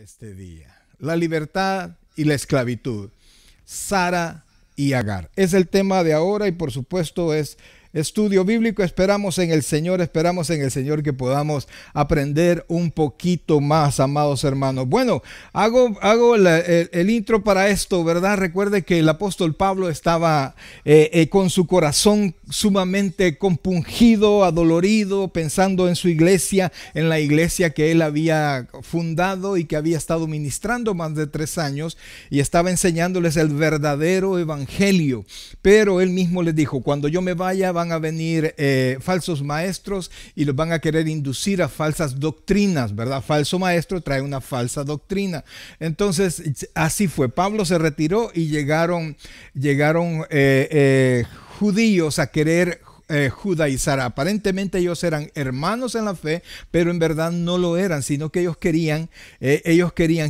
este día. La libertad y la esclavitud. Sara y Agar. Es el tema de ahora y por supuesto es estudio bíblico. Esperamos en el Señor que podamos aprender un poquito más, amados hermanos. Bueno, hago el intro para esto, ¿verdad? Recuerde que el apóstol Pablo estaba con su corazón sumamente compungido, adolorido, pensando en su iglesia, en la iglesia que él había fundado y que había estado ministrando más de 3 años y estaba enseñándoles el verdadero evangelio. Pero él mismo les dijo, cuando yo me vaya van a venir falsos maestros y los van a querer inducir a falsas doctrinas, ¿verdad? Falso maestro trae una falsa doctrina. Entonces, así fue. Pablo se retiró y llegaron judíos a querer judaizar. Aparentemente ellos eran hermanos en la fe, pero en verdad no lo eran, sino que ellos querían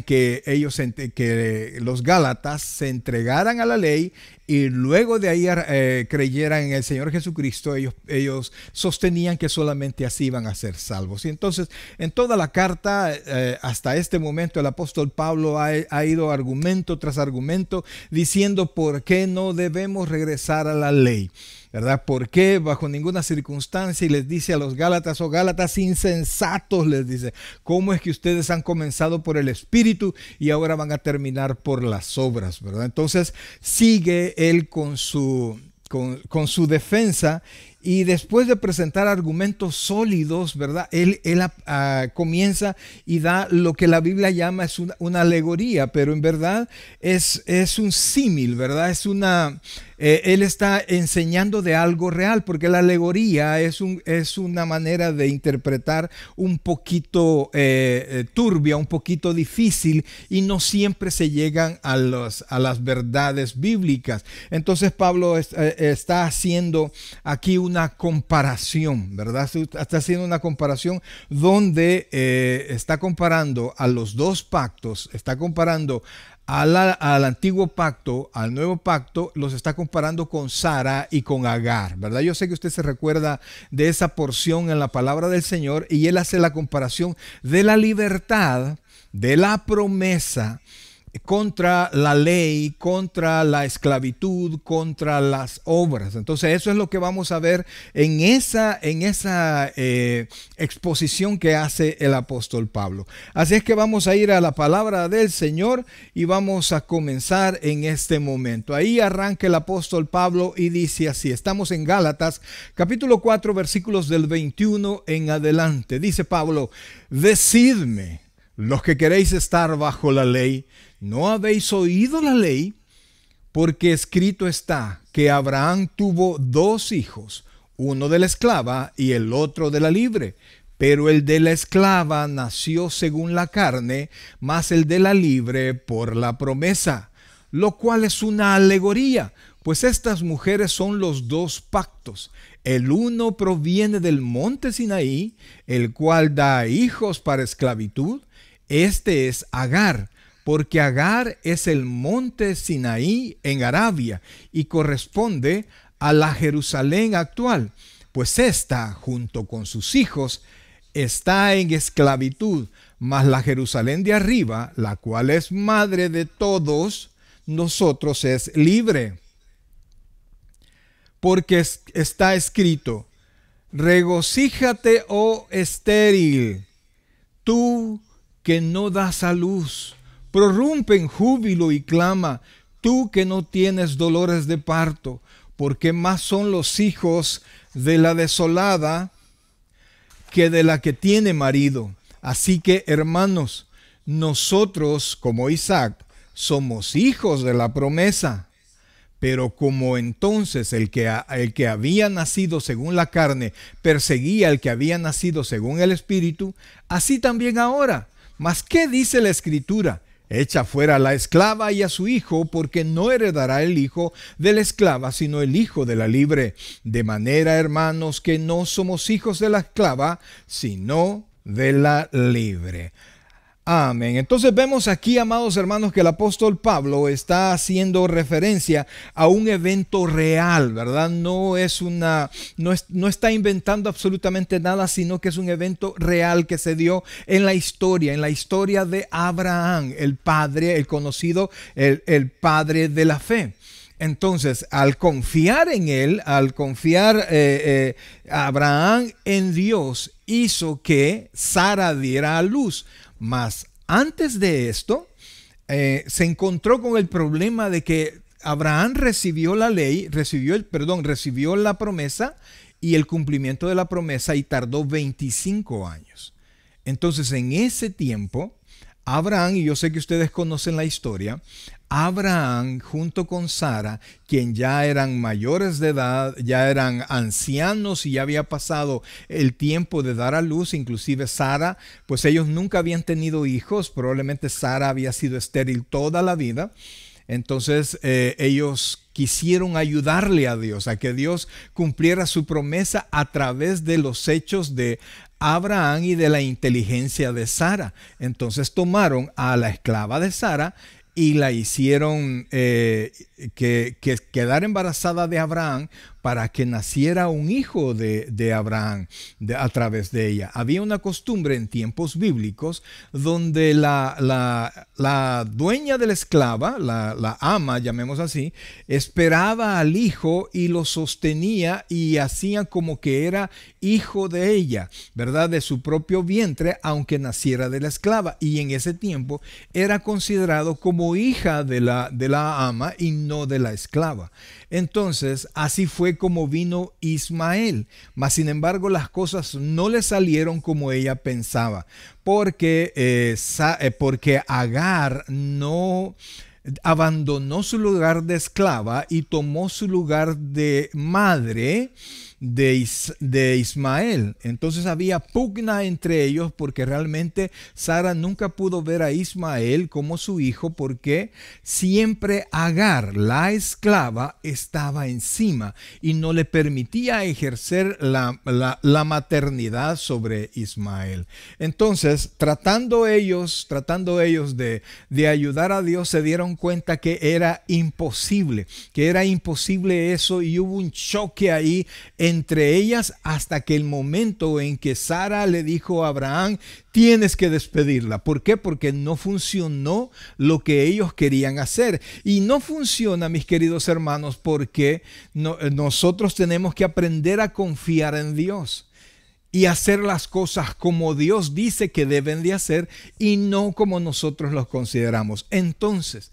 que los gálatas se entregaran a la ley y luego de ahí creyeran en el Señor Jesucristo. Ellos sostenían que solamente así iban a ser salvos. Y entonces en toda la carta hasta este momento el apóstol Pablo ha ido argumento tras argumento diciendo por qué no debemos regresar a la ley, ¿verdad? Porque bajo ninguna circunstancia, y les dice a los Gálatas, oh Gálatas insensatos, les dice, ¿cómo es que ustedes han comenzado por el Espíritu y ahora van a terminar por las obras, ¿verdad? Entonces sigue él con su defensa. Y después de presentar argumentos sólidos, ¿verdad? Él comienza y da lo que la Biblia llama es una alegoría, pero en verdad es un símil, ¿verdad? Él está enseñando de algo real, porque la alegoría es una manera de interpretar un poquito turbia, un poquito difícil, y no siempre se llegan a las verdades bíblicas. Entonces Pablo está haciendo aquí una comparación, ¿verdad? Está haciendo una comparación donde está comparando a los dos pactos, está comparando al antiguo pacto, al nuevo pacto, los está comparando con Sara y con Agar, ¿verdad? Yo sé que usted se recuerda de esa porción en la palabra del Señor y él hace la comparación de la libertad, de la promesa, contra la ley, contra la esclavitud, contra las obras. Entonces eso es lo que vamos a ver en esa exposición que hace el apóstol Pablo. Así es que vamos a ir a la palabra del Señor y vamos a comenzar en este momento. Ahí arranca el apóstol Pablo y dice así, estamos en Gálatas capítulo 4 versículos del 21 en adelante. Dice Pablo, decidme, los que queréis estar bajo la ley, ¿no habéis oído la ley? Porque escrito está que Abraham tuvo 2 hijos, uno de la esclava y el otro de la libre. Pero el de la esclava nació según la carne, mas el de la libre por la promesa, lo cual es una alegoría, pues estas mujeres son los 2 pactos. El uno proviene del monte Sinaí, el cual da hijos para esclavitud. Este es Agar, porque Agar es el monte Sinaí en Arabia y corresponde a la Jerusalén actual, pues ésta, junto con sus hijos, está en esclavitud, mas la Jerusalén de arriba, la cual es madre de todos nosotros, es libre. Porque está escrito, regocíjate, oh estéril, tú que no das a luz, prorrumpe en júbilo y clama, tú que no tienes dolores de parto, porque más son los hijos de la desolada que de la que tiene marido. Así que, hermanos, nosotros, como Isaac, somos hijos de la promesa. Pero como entonces el que había nacido según la carne perseguía al que había nacido según el Espíritu, así también ahora. Mas, ¿qué dice la Escritura? Echa fuera a la esclava y a su hijo, porque no heredará el hijo de la esclava, sino el hijo de la libre. De manera, hermanos, que no somos hijos de la esclava, sino de la libre. Amén. Entonces vemos aquí, amados hermanos, que el apóstol Pablo está haciendo referencia a un evento real, ¿verdad? No está inventando absolutamente nada, sino que es un evento real que se dio en la historia de Abraham, el padre, el conocido, el padre de la fe. Entonces, al confiar en él, Abraham en Dios, hizo que Sara diera a luz. Mas antes de esto, se encontró con el problema de que Abraham recibió la promesa y el cumplimiento de la promesa, y tardó 25 años. Entonces, en ese tiempo, Abraham, y yo sé que ustedes conocen la historia, Abraham junto con Sara, quien ya eran mayores de edad, ya eran ancianos y ya había pasado el tiempo de dar a luz, inclusive Sara, pues ellos nunca habían tenido hijos, probablemente Sara había sido estéril toda la vida. Entonces ellos quisieron ayudarle a Dios, a que Dios cumpliera su promesa a través de los hechos de Abraham y de la inteligencia de Sara. Entonces tomaron a la esclava de Sara y la hicieron que quedara embarazada de Abraham, para que naciera un hijo de Abraham a través de ella. Había una costumbre en tiempos bíblicos donde la dueña de la esclava, la ama, llamemos así, esperaba al hijo y lo sostenía y hacía como que era hijo de ella, ¿verdad? De su propio vientre, aunque naciera de la esclava. Y en ese tiempo era considerado como hija de la ama y no de la esclava. Entonces, así fue como vino Ismael. Mas, sin embargo, las cosas no le salieron como ella pensaba, porque Agar no abandonó su lugar de esclava y tomó su lugar de madre de Ismael. Entonces había pugna entre ellos, porque realmente Sara nunca pudo ver a Ismael como su hijo, porque siempre Agar, la esclava, estaba encima y no le permitía ejercer la maternidad sobre Ismael. Entonces, tratando ellos de ayudar a Dios, se dieron cuenta que era imposible eso, y hubo un choque ahí entre ellas, hasta que el momento en que Sara le dijo a Abraham: tienes que despedirla. ¿Por qué? Porque no funcionó lo que ellos querían hacer. Y no funciona, mis queridos hermanos, porque nosotros tenemos que aprender a confiar en Dios y hacer las cosas como Dios dice que deben de hacer, y no como nosotros los consideramos. Entonces,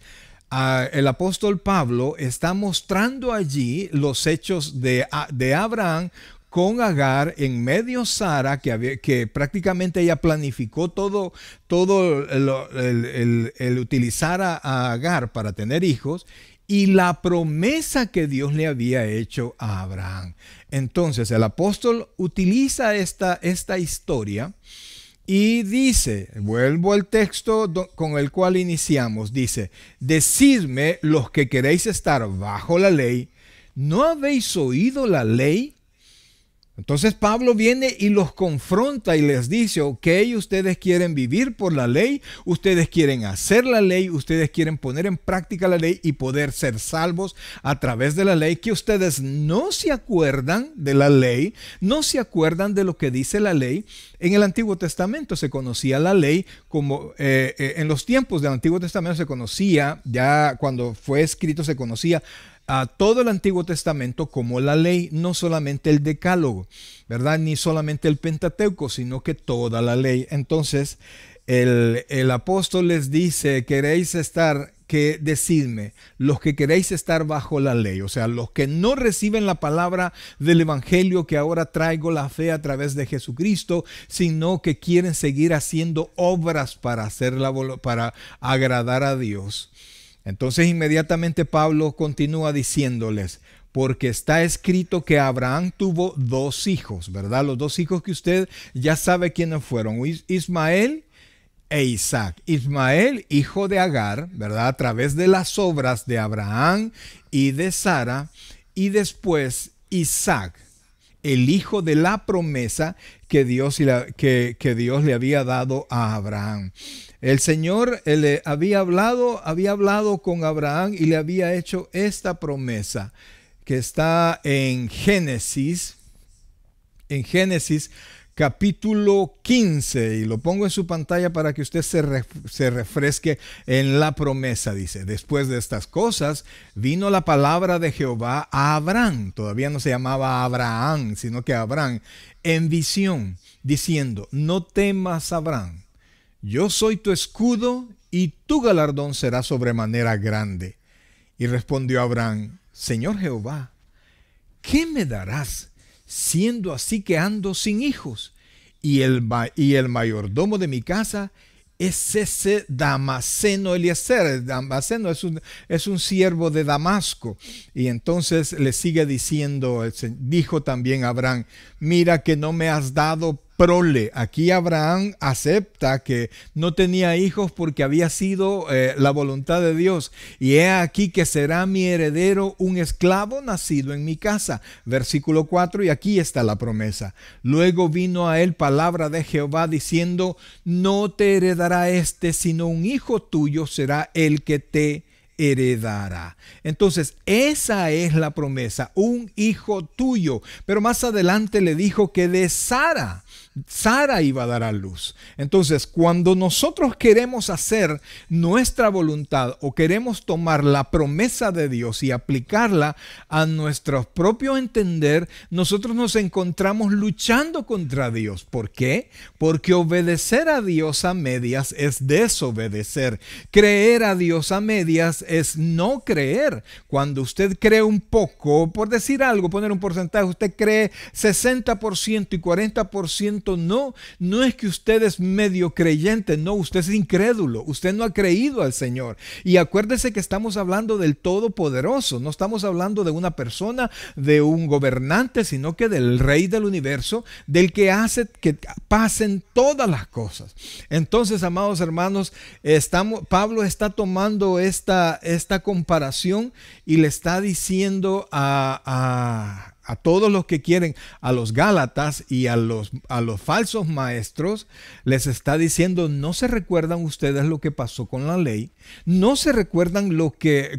el apóstol Pablo está mostrando allí los hechos de Abraham con Agar, en medio Sara, que prácticamente ella planificó todo el utilizar a Agar para tener hijos, y la promesa que Dios le había hecho a Abraham. Entonces el apóstol utiliza esta historia y dice, vuelvo al texto con el cual iniciamos, dice: decidme, los que queréis estar bajo la ley, ¿no habéis oído la ley? Entonces Pablo viene y los confronta y les dice: ok, ustedes quieren vivir por la ley, ustedes quieren hacer la ley, ustedes quieren poner en práctica la ley y poder ser salvos a través de la ley, que ustedes no se acuerdan de la ley, no se acuerdan de lo que dice la ley. En el Antiguo Testamento se conocía la ley como, en los tiempos del Antiguo Testamento se conocía, ya cuando fue escrito se conocía a todo el Antiguo Testamento como la ley, no solamente el Decálogo, ¿verdad? Ni solamente el Pentateuco, sino que toda la ley. Entonces, el apóstol les dice: decidme, los que queréis estar bajo la ley, o sea, los que no reciben la palabra del evangelio que ahora traigo, la fe a través de Jesucristo, sino que quieren seguir haciendo obras para agradar a Dios. Entonces inmediatamente Pablo continúa diciéndoles: porque está escrito que Abraham tuvo 2 hijos, ¿verdad? Los 2 hijos que usted ya sabe quiénes fueron: Ismael e Isaac. Ismael, hijo de Agar, ¿verdad? A través de las obras de Abraham y de Sara. Y después Isaac, el hijo de la promesa que Dios le había dado a Abraham. El Señor le había hablado con Abraham y le había hecho esta promesa que está en Génesis capítulo 15, y lo pongo en su pantalla para que usted se refresque en la promesa. Dice: después de estas cosas vino la palabra de Jehová a Abraham, todavía no se llamaba Abraham, sino que Abraham, en visión, diciendo: no temas, Abraham, yo soy tu escudo y tu galardón será sobremanera grande. Y respondió Abraham: Señor Jehová, ¿qué me darás, siendo así que ando sin hijos? Y el mayordomo de mi casa es ese Damaseno Eliezer. Damaseno es un siervo de Damasco. Y entonces le sigue diciendo, dijo también Abraham: mira que no me has dado prole. Aquí Abraham acepta que no tenía hijos porque había sido la voluntad de Dios. Y he aquí que será mi heredero un esclavo nacido en mi casa. Versículo 4, y aquí está la promesa. Luego vino a él palabra de Jehová diciendo: no te heredará este, sino un hijo tuyo será el que te heredará. Entonces, esa es la promesa, un hijo tuyo. Pero más adelante le dijo que de Sara iba a dar a luz. Entonces, cuando nosotros queremos hacer nuestra voluntad o queremos tomar la promesa de Dios y aplicarla a nuestro propio entender, nosotros nos encontramos luchando contra Dios. ¿Por qué? Porque obedecer a Dios a medias es desobedecer. Creer a Dios a medias es no creer. Cuando usted cree un poco, por decir algo, poner un porcentaje, usted cree 60% y 40%, no es que usted es medio creyente, no, usted es incrédulo, usted no ha creído al Señor. Y acuérdese que estamos hablando del Todopoderoso, no estamos hablando de una persona, de un gobernante, sino que del Rey del universo, del que hace que pasen todas las cosas. Entonces, amados hermanos, Pablo está tomando esta comparación y le está diciendo a todos los que quieren, a los Gálatas y a los falsos maestros, les está diciendo: no se recuerdan ustedes lo que pasó con la ley, no se recuerdan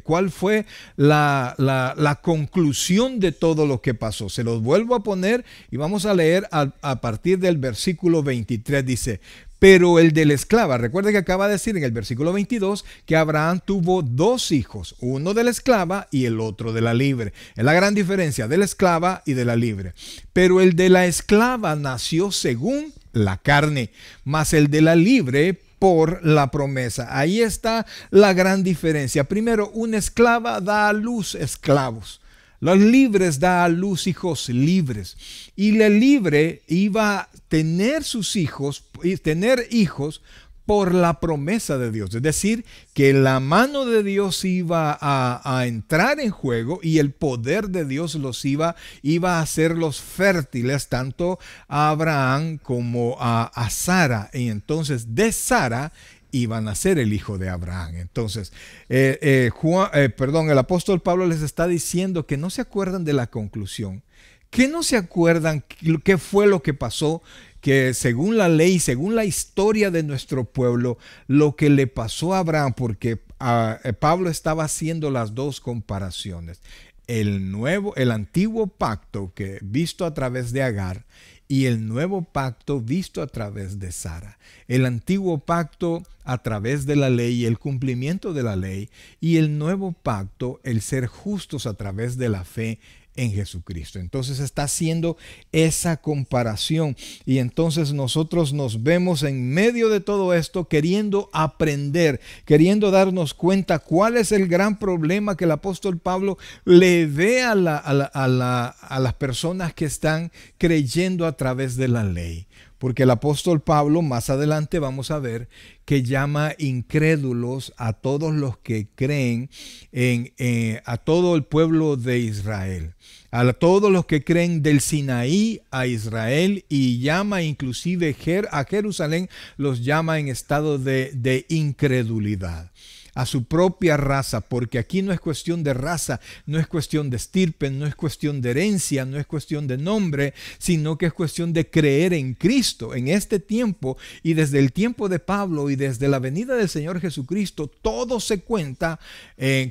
cuál fue la conclusión de todo lo que pasó. Se los vuelvo a poner y vamos a leer a partir del versículo 23, dice: pero el de la esclava, recuerden que acaba de decir en el versículo 22 que Abraham tuvo dos hijos, uno de la esclava y el otro de la libre. Es la gran diferencia de la esclava y de la libre. Pero el de la esclava nació según la carne, mas el de la libre por la promesa. Ahí está la gran diferencia. Primero, una esclava da a luz esclavos. Los libres da a luz hijos libres. Y la libre iba a tener sus hijos, tener hijos por la promesa de Dios. Es decir, que la mano de Dios iba a entrar en juego y el poder de Dios iba a hacerlos fértiles, tanto a Abraham como a Sara. Y entonces de Sara iba a nacer el hijo de Abraham. Entonces, el apóstol Pablo les está diciendo que no se acuerdan de la conclusión, que no se acuerdan qué fue lo que pasó, que según la ley, según la historia de nuestro pueblo, lo que le pasó a Abraham, porque Pablo estaba haciendo las dos comparaciones. El antiguo pacto que visto a través de Agar y el nuevo pacto visto a través de Sara. El antiguo pacto a través de la ley y el cumplimiento de la ley, y el nuevo pacto, el ser justos a través de la fe en Jesucristo. Entonces está haciendo esa comparación, y entonces nosotros nos vemos en medio de todo esto queriendo aprender, queriendo darnos cuenta cuál es el gran problema que el apóstol Pablo le ve a las personas que están creyendo a través de la ley. Porque el apóstol Pablo, más adelante vamos a ver, que llama incrédulos a todos los que creen a todo el pueblo de Israel, a todos los que creen del Sinaí a Israel, y llama inclusive a Jerusalén, los llama en estado de incredulidad. a su propia raza, porque aquí no es cuestión de raza, no es cuestión de estirpe, no es cuestión de herencia, no es cuestión de nombre, sino que es cuestión de creer en Cristo. En este tiempo y desde el tiempo de Pablo y desde la venida del Señor Jesucristo, todo se cuenta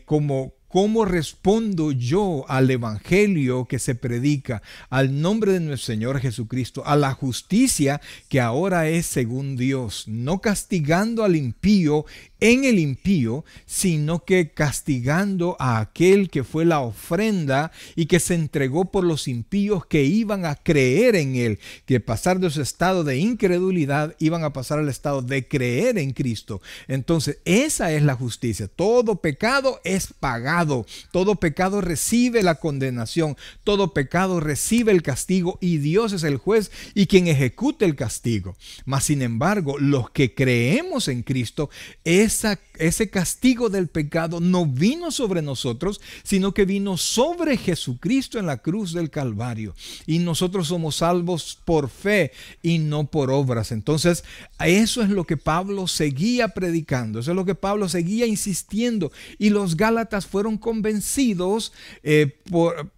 como ¿cómo respondo yo al evangelio que se predica, al nombre de nuestro Señor Jesucristo, a la justicia que ahora es según Dios? No castigando al impío en el impío, sino que castigando a aquel que fue la ofrenda y que se entregó por los impíos que iban a creer en él, que pasar de su estado de incredulidad iban a pasar al estado de creer en Cristo. Entonces, esa es la justicia. Todo pecado es pagado, todo pecado recibe la condenación, todo pecado recibe el castigo y Dios es el juez y quien ejecuta el castigo. Mas, sin embargo, los que creemos en Cristo, ese castigo del pecado no vino sobre nosotros, sino que vino sobre Jesucristo en la cruz del Calvario. Y nosotros somos salvos por fe y no por obras. Entonces, eso es lo que Pablo seguía predicando, eso es lo que Pablo seguía insistiendo. Y los Gálatas fueron convencidos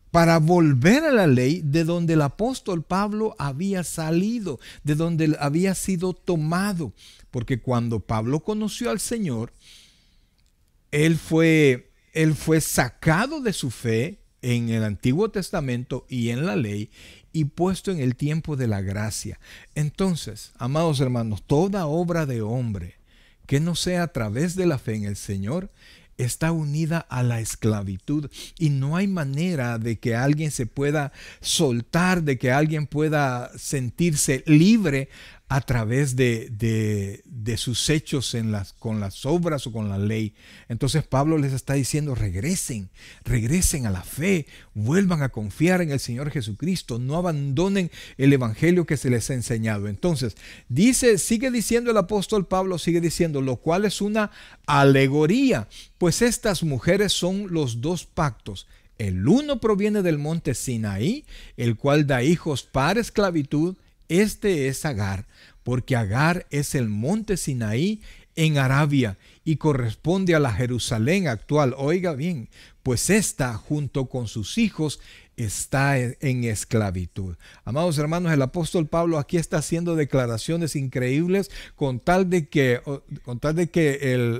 para volver a la ley de donde el apóstol Pablo había salido, de donde había sido tomado. Porque cuando Pablo conoció al Señor, él fue sacado de su fe en el Antiguo Testamento y en la ley y puesto en el tiempo de la gracia. Entonces, amados hermanos, toda obra de hombre que no sea a través de la fe en el Señor está unida a la esclavitud y no hay manera de que alguien se pueda soltar, de que alguien pueda sentirse libre a través de sus hechos con las obras o con la ley. Entonces Pablo les está diciendo, regresen a la fe, vuelvan a confiar en el Señor Jesucristo, no abandonen el evangelio que se les ha enseñado. Entonces, sigue diciendo el apóstol Pablo, sigue diciendo, lo cual es una alegoría, pues estas mujeres son los dos pactos. El uno proviene del monte Sinaí, el cual da hijos para esclavitud. Este es Agar, porque Agar es el monte Sinaí en Arabia y corresponde a la Jerusalén actual. Oiga bien, pues esta junto con sus hijos está en esclavitud. Amados hermanos, el apóstol Pablo aquí está haciendo declaraciones increíbles con tal de que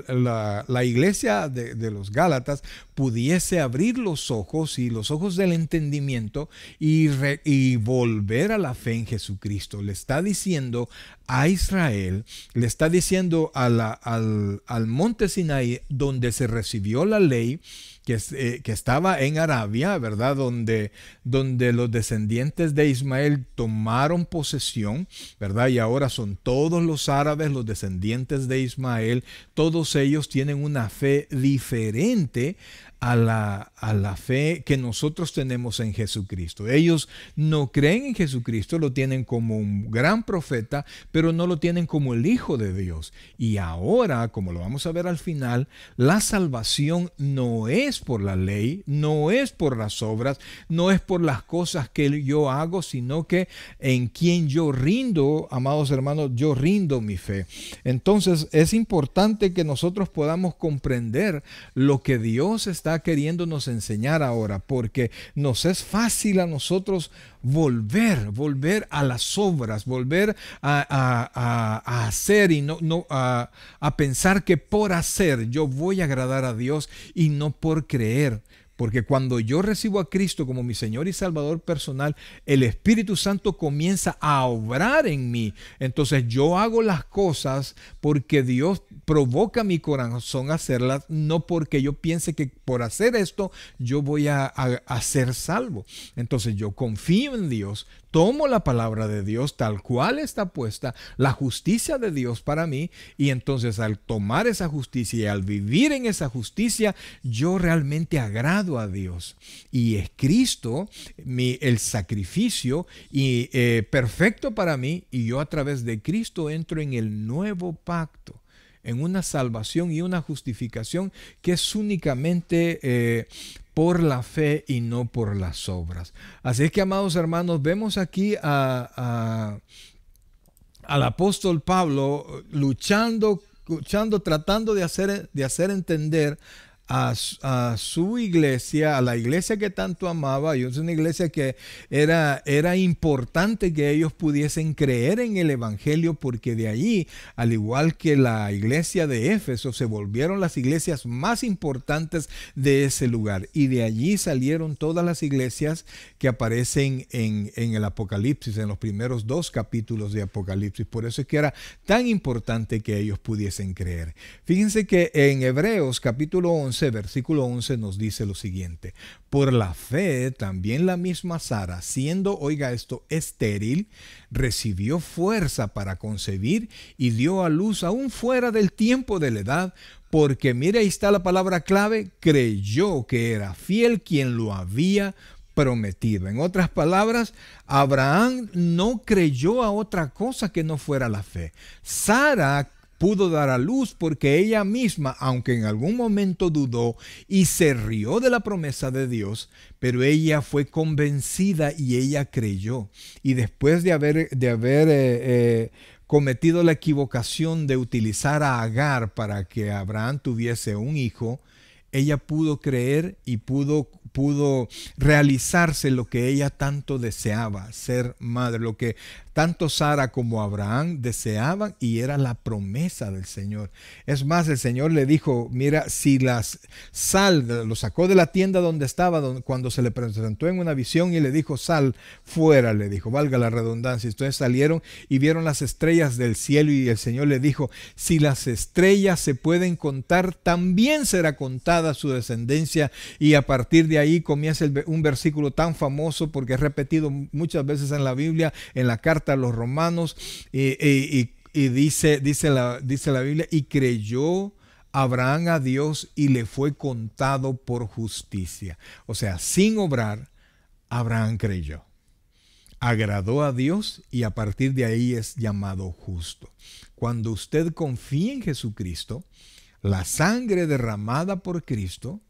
la iglesia de los Gálatas pudiese abrir los ojos y los ojos del entendimiento y volver a la fe en Jesucristo. Le está diciendo a Israel, le está diciendo al monte Sinaí, donde se recibió la ley, que estaba en Arabia, ¿verdad? Donde los descendientes de Ismael tomaron posesión, ¿verdad? Y ahora son todos los árabes, los descendientes de Ismael, todos ellos tienen una fe diferente a la fe que nosotros tenemos en Jesucristo. Ellos no creen en Jesucristo, lo tienen como un gran profeta, pero no lo tienen como el Hijo de Dios. Y ahora, como lo vamos a ver al final, la salvación no es por la ley, no es por las obras, no es por las cosas que yo hago, sino que en quien yo rindo, amados hermanos, yo rindo mi fe. Entonces es importante que nosotros podamos comprender lo que Dios está queriéndonos enseñar ahora, porque nos es fácil a nosotros volver a las obras, volver a hacer y a pensar que por hacer yo voy a agradar a Dios y no por creer. Porque cuando yo recibo a Cristo como mi Señor y Salvador personal, el Espíritu Santo comienza a obrar en mí. Entonces yo hago las cosas porque Dios provoca mi corazón a hacerlas, no porque yo piense que por hacer esto yo voy a ser salvo. Entonces yo confío en Dios, tomo la palabra de Dios tal cual está puesta, la justicia de Dios para mí, y entonces al tomar esa justicia y al vivir en esa justicia, yo realmente agrado a Dios. Y es Cristo el sacrificio y perfecto para mí, y yo a través de Cristo entro en el nuevo pacto, en una salvación y una justificación que es únicamente por la fe y no por las obras. Así es que, amados hermanos, vemos aquí al apóstol Pablo luchando escuchando, tratando de hacer entender a su iglesia, a la iglesia que tanto amaba. Y es una iglesia que era importante que ellos pudiesen creer en el Evangelio, porque de allí, al igual que la iglesia de Éfeso, se volvieron las iglesias más importantes de ese lugar. Y de allí salieron todas las iglesias que aparecen en el Apocalipsis, en los primeros 2 capítulos de Apocalipsis. Por eso es que era tan importante que ellos pudiesen creer. Fíjense que en Hebreos capítulo 11, versículo 11 nos dice lo siguiente: por la fe también la misma Sara, siendo, oiga esto, estéril, recibió fuerza para concebir y dio a luz aún fuera del tiempo de la edad, porque mire, ahí está la palabra clave: creyó que era fiel quien lo había prometido. En otras palabras, Abraham no creyó a otra cosa que no fuera la fe. Sara pudo dar a luz porque ella misma, aunque en algún momento dudó y se rió de la promesa de Dios, pero ella fue convencida y ella creyó. Y después de haber cometido la equivocación de utilizar a Agar para que Abraham tuviese un hijo, ella pudo creer y pudo realizarse lo que ella tanto deseaba, ser madre, lo que tanto Sara como Abraham deseaban, y era la promesa del Señor. Es más, el Señor le dijo: mira, si lo sacó de la tienda donde estaba, cuando se le presentó en una visión y le dijo: sal fuera, le dijo, valga la redundancia. Entonces salieron y vieron las estrellas del cielo, y el Señor le dijo: si las estrellas se pueden contar, también será contada su descendencia. Y a partir de ahí comienza un versículo tan famoso, porque es repetido muchas veces en la Biblia, en la carta a los Romanos, y dice la Biblia: y creyó Abraham a Dios y le fue contado por justicia. O sea, sin obrar, Abraham creyó, agradó a Dios, y a partir de ahí es llamado justo. Cuando usted confía en Jesucristo, la sangre derramada por Cristo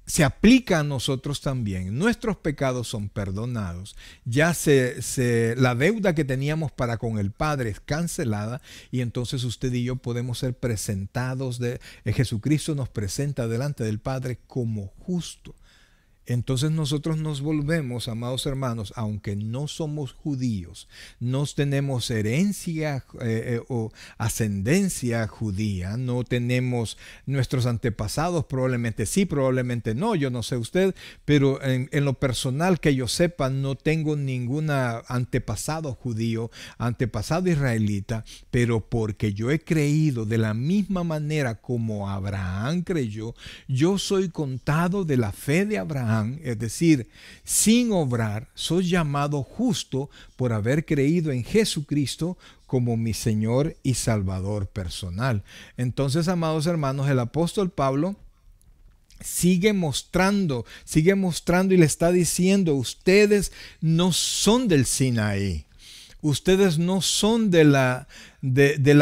se aplica a nosotros también. Nuestros pecados son perdonados. Ya la deuda que teníamos para con el Padre es cancelada, y entonces usted y yo podemos ser presentados. Jesucristo nos presenta delante del Padre como justo. Entonces nosotros nos volvemos, amados hermanos, aunque no somos judíos, no tenemos herencia o ascendencia judía, no tenemos nuestros antepasados, probablemente sí, probablemente no, yo no sé usted, pero en lo personal, que yo sepa, no tengo ningún antepasado judío, antepasado israelita, pero porque yo he creído de la misma manera como Abraham creyó, yo soy contado de la fe de Abraham. Es decir, sin obrar, soy llamado justo por haber creído en Jesucristo como mi Señor y Salvador personal. Entonces, amados hermanos, el apóstol Pablo sigue mostrando y le está diciendo: ustedes no son del Sinaí. Ustedes no son de la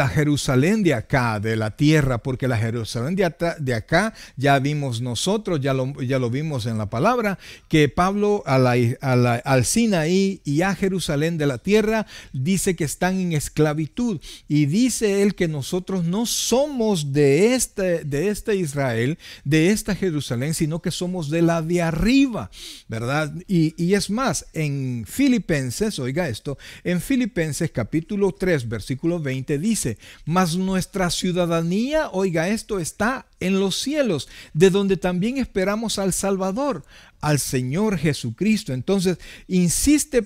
Jerusalén de acá, de la tierra, porque la Jerusalén de acá ya vimos nosotros, ya lo vimos en la palabra, que Pablo al Sinaí y a Jerusalén de la tierra dice que están en esclavitud, y dice él que nosotros no somos de este Israel, de esta Jerusalén, sino que somos de la de arriba, ¿verdad? Y es más, en Filipenses, oiga esto, en Filipenses capítulo 3, versículo 20 dice: mas nuestra ciudadanía, oiga esto, está en los cielos, de donde también esperamos al Salvador, al Señor Jesucristo. Entonces, insiste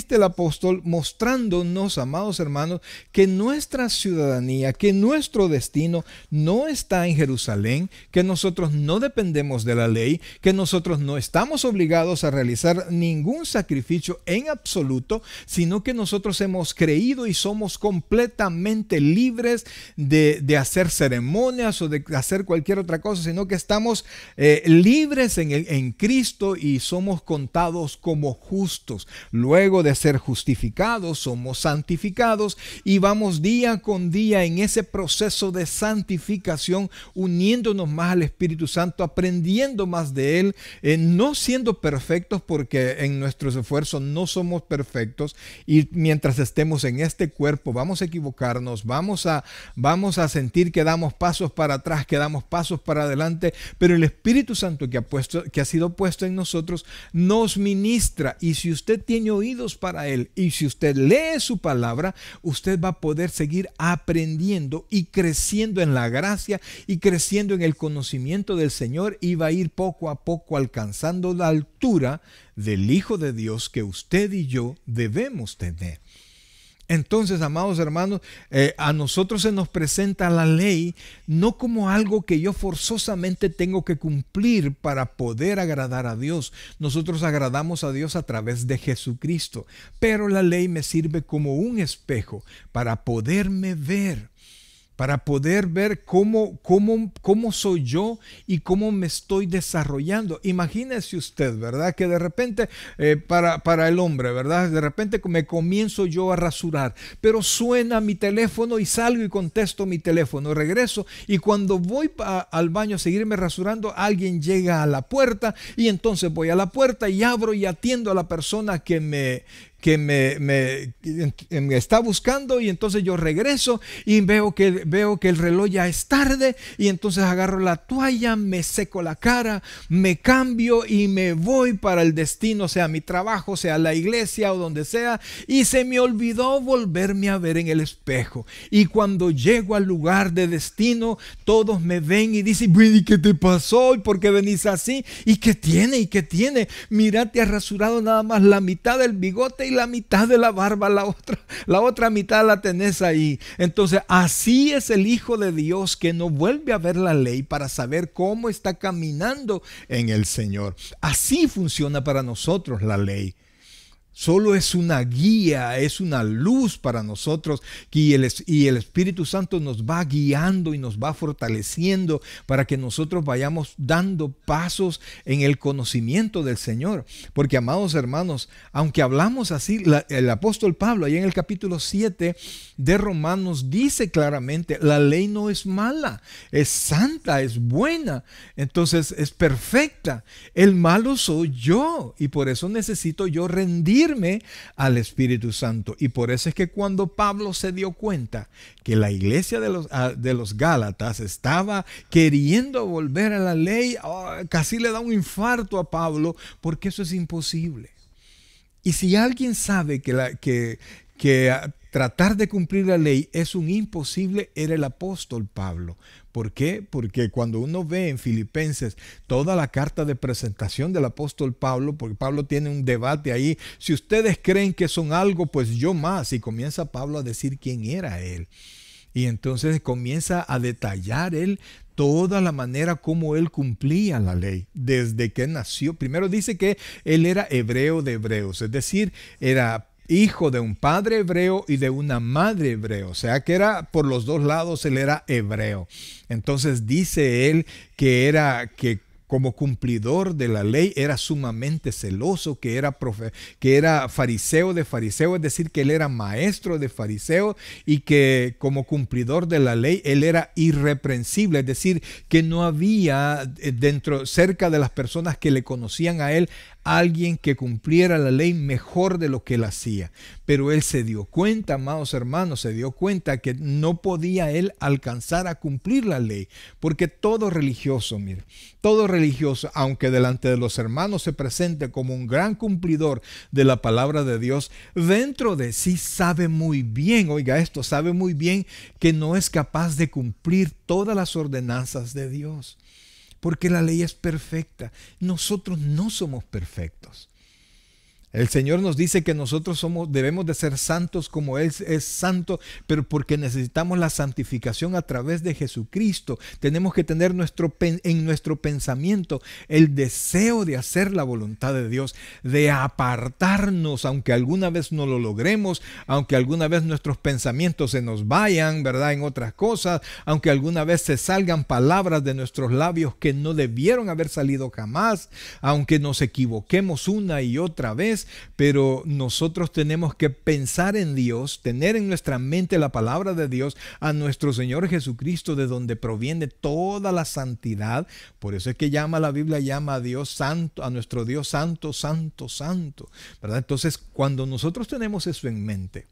el apóstol mostrándonos, amados hermanos, que nuestra ciudadanía, que nuestro destino no está en Jerusalén, que nosotros no dependemos de la ley, que nosotros no estamos obligados a realizar ningún sacrificio en absoluto, sino que nosotros hemos creído y somos completamente libres de hacer ceremonias o de hacer cualquier otra cosa, sino que estamos libres en Cristo, Cristo y somos contados como justos. Luego de ser justificados, somos santificados y vamos día con día en ese proceso de santificación, uniéndonos más al Espíritu Santo, aprendiendo más de Él, no siendo perfectos, porque en nuestros esfuerzos no somos perfectos, y mientras estemos en este cuerpo vamos a equivocarnos, vamos a sentir que damos pasos para atrás, que damos pasos para adelante, pero el Espíritu Santo que ha sido puesto en nosotros nos ministra, y si usted tiene oídos para Él y si usted lee su palabra, usted va a poder seguir aprendiendo y creciendo en la gracia y creciendo en el conocimiento del Señor, y va a ir poco a poco alcanzando la altura del Hijo de Dios que usted y yo debemos tener. Entonces, amados hermanos, a nosotros se nos presenta la ley no como algo que yo forzosamente tengo que cumplir para poder agradar a Dios. Nosotros agradamos a Dios a través de Jesucristo, pero la ley me sirve como un espejo para poderme ver, para poder ver cómo soy yo y cómo me estoy desarrollando. Imagínese usted, ¿verdad? Que de repente, para el hombre, ¿verdad? De repente me comienzo yo a rasurar, pero suena mi teléfono y salgo y contesto mi teléfono, regreso, y cuando voy al baño a seguirme rasurando, alguien llega a la puerta, y entonces voy a la puerta y abro y atiendo a la persona que me está buscando, y entonces yo regreso y veo que el reloj ya es tarde, y entonces agarro la toalla, me seco la cara, me cambio y me voy para el destino, sea mi trabajo, sea la iglesia o donde sea, y se me olvidó volverme a ver en el espejo. Y cuando llego al lugar de destino, todos me ven y dicen: ¿y qué te pasó? ¿Y por qué venís así? ¿Y qué tiene? ¿Y qué tiene? Mira, te has rasurado nada más la mitad del bigote y la mitad de la barba, la otra mitad la tenés ahí. Entonces, así es el Hijo de Dios, que no vuelve a ver la ley para saber cómo está caminando en el Señor. Así funciona para nosotros la ley. Solo es una guía, es una luz para nosotros, y el Espíritu Santo nos va guiando y nos va fortaleciendo para que nosotros vayamos dando pasos en el conocimiento del Señor. Porque, amados hermanos, aunque hablamos así, el apóstol Pablo, ahí en el capítulo 7 de Romanos, dice claramente: la ley no es mala, es santa, es buena, entonces es perfecta. El malo soy yo, y por eso necesito yo rendirme al Espíritu Santo. Y por eso es que cuando Pablo se dio cuenta que la iglesia de los Gálatas estaba queriendo volver a la ley, casi le da un infarto a Pablo, porque eso es imposible. Y si alguien sabe que tratar de cumplir la ley es un imposible, era el apóstol Pablo. ¿Por qué? Porque cuando uno ve en Filipenses toda la carta de presentación del apóstol Pablo, porque Pablo tiene un debate ahí: si ustedes creen que son algo, pues yo más. Y comienza Pablo a decir quién era él. Y entonces comienza a detallar él toda la manera como él cumplía la ley desde que nació. Primero dice que él era hebreo de hebreos, es decir, era hijo de un padre hebreo y de una madre hebrea, o sea que era por los dos lados, él era hebreo. Entonces dice él que como cumplidor de la ley era sumamente celoso, que era fariseo de fariseo, es decir, que él era maestro de fariseo, y que como cumplidor de la ley él era irreprensible, es decir, que no había cerca de las personas que le conocían a él alguien que cumpliera la ley mejor de lo que él hacía. Pero él se dio cuenta, amados hermanos, se dio cuenta que no podía él alcanzar a cumplir la ley, porque todo religioso, mire, todo religioso, aunque delante de los hermanos se presente como un gran cumplidor de la palabra de Dios, dentro de sí sabe muy bien, oiga esto, sabe muy bien que no es capaz de cumplir todas las ordenanzas de Dios. Porque la ley es perfecta. Nosotros no somos perfectos. El Señor nos dice que nosotros debemos de ser santos como Él es santo, pero porque necesitamos la santificación a través de Jesucristo. Tenemos que tener en nuestro pensamiento el deseo de hacer la voluntad de Dios, de apartarnos, aunque alguna vez no lo logremos, aunque alguna vez nuestros pensamientos se nos vayan, ¿verdad?, en otras cosas, aunque alguna vez se salgan palabras de nuestros labios que no debieron haber salido jamás, aunque nos equivoquemos una y otra vez. Pero nosotros tenemos que pensar en Dios, tener en nuestra mente la palabra de Dios, a nuestro Señor Jesucristo, de donde proviene toda la santidad. Por eso es que la Biblia llama a Dios santo, a nuestro Dios santo, santo, santo, ¿verdad? Entonces, cuando nosotros tenemos eso en mente,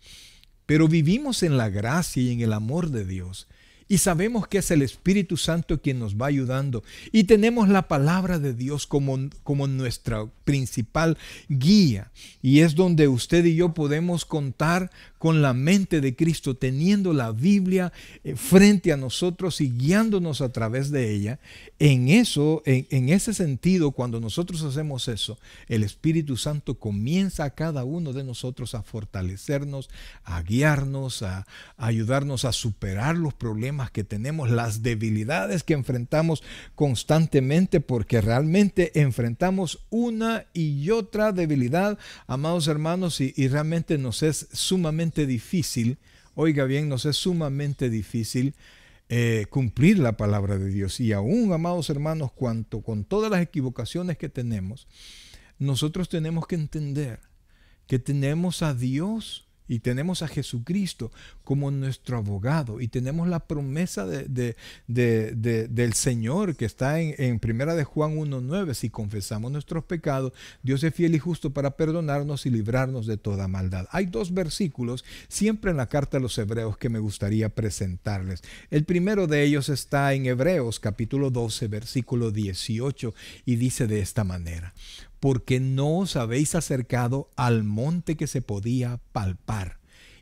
pero vivimos en la gracia y en el amor de Dios, y sabemos que es el Espíritu Santo quien nos va ayudando, y tenemos la palabra de Dios como nuestra principal guía, y es donde usted y yo podemos contar con la mente de Cristo, teniendo la Biblia frente a nosotros y guiándonos a través de ella. En ese sentido, cuando nosotros hacemos eso, el Espíritu Santo comienza a cada uno de nosotros a fortalecernos, a guiarnos, a ayudarnos a superar los problemas que tenemos, las debilidades que enfrentamos constantemente, porque realmente enfrentamos una y otra debilidad, amados hermanos, y realmente nos es sumamente difícil, oiga bien, nos es sumamente difícil cumplir la palabra de Dios. Y aún, amados hermanos, con todas las equivocaciones que tenemos, nosotros tenemos que entender que tenemos a Dios y tenemos a Jesucristo como nuestro abogado, y tenemos la promesa del Señor que está en Primera de Juan 1:9. Si confesamos nuestros pecados, Dios es fiel y justo para perdonarnos y librarnos de toda maldad. Hay dos versículos siempre en la carta a los Hebreos que me gustaría presentarles. El primero de ellos está en Hebreos capítulo 12, versículo 18, y dice de esta manera: porque no os habéis acercado al monte que se podía palpar